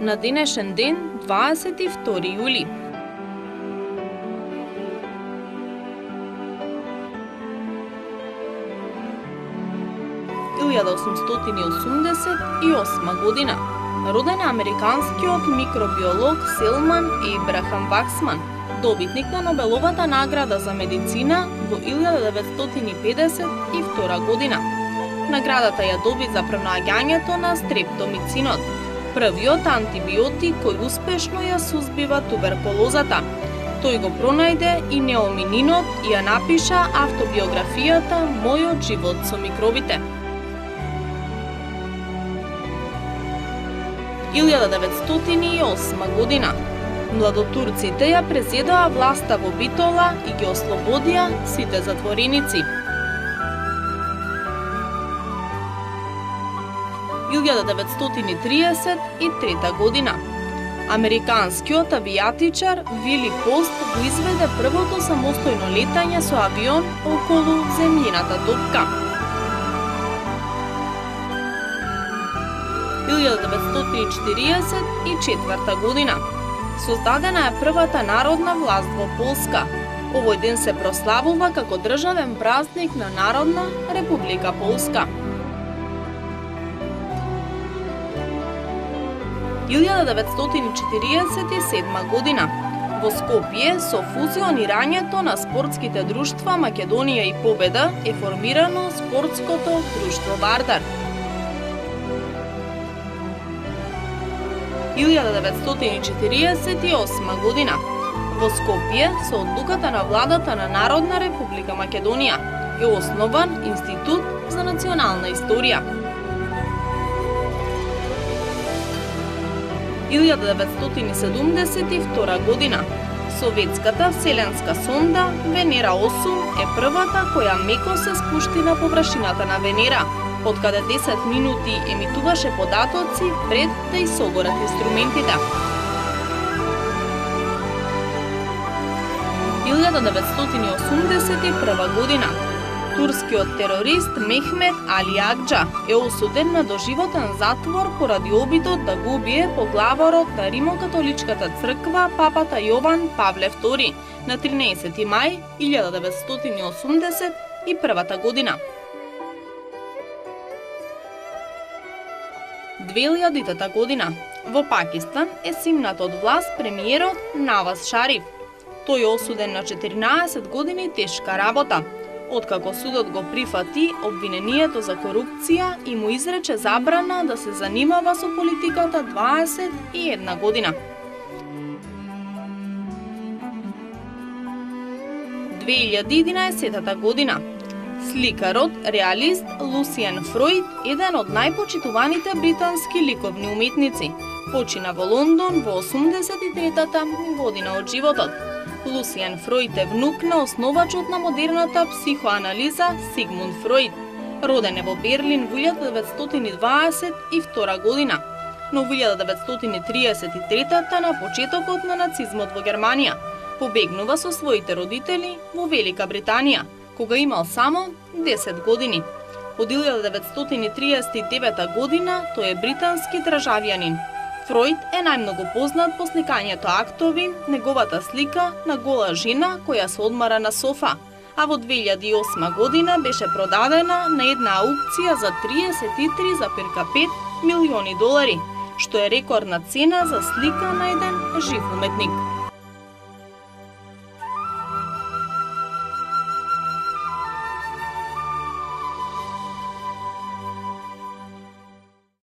на денешен ден 22 јули. Илјада 888 година роден американскиот микробиолог Селман Ейбрахам Ваксман, добитник на Нобеловата награда за медицина во 1952 година. Наградата ја доби за пронаѓањето на стрептомицинот, првиот антибиотик кој успешно ја сузбива туберкулозата. Тој го пронајде и неомининот и ја напиша автобиографијата Мојот живот со микробите. 1908 година младотурците ја презедоа власта во Битола и ги ослободија сите затвореници. 1933 година американскиот авијатичар Вили Пост го изведе првото самостојно летање со авион околу земјината топка. 1944 година создадена е првата народна власт во Полска. Овој ден се прославува како државен празник на Народна република Полска. 1947 година во Скопје со фузионирањето на спортските друштва Македонија и Победа е формирано спортското друштво Вардар. 1948 година во Скопје со одлуката на владата на Народна република Македонија е основан Институт за национална историја. 1972 година советската вселенска сонда Венера 8 е првата која меко се спушти на површината на Венера, откаде 10 минути емитуваше податоци пред да исогорат инструментите. 1981 година турскиот терорист Мехмет Али Акџа е осуден на доживотен затвор поради обидот да го убие поглаварот на Римокатоличката црква папата Јован Павле II на 13 мај 1981 година. 2000 година во Пакистан е симнат од власт премиерот Наваз Шариф. Тој е осуден на 14 години тешка работа, откако судот го прифати обвинението за корупција и му изрече забрана да се занимава со политиката 21 година. 2011 година сликарот, реалист Лусиен Фројд, еден од најпочитуваните британски ликовни уметници, почина во Лондон во 83-та година од животот. Лусиен Фројд е внук на основачот на модерната психоанализа Сигмунд Фројд. Роден е во Берлин во 1922 година, но во 1933 на почетокот на нацизмот во Германија побегнува со своите родители во Велика Британија, кога имал само 10 години. Од 1939 година тој е британски државјанин. Фројд е најмногу познат по сликањето актови, неговата слика на гола жена која се одмара на софа, а во 2008 година беше продадена на една аукција за $33,5 милиони, што е рекордна цена за слика на еден жив уметник.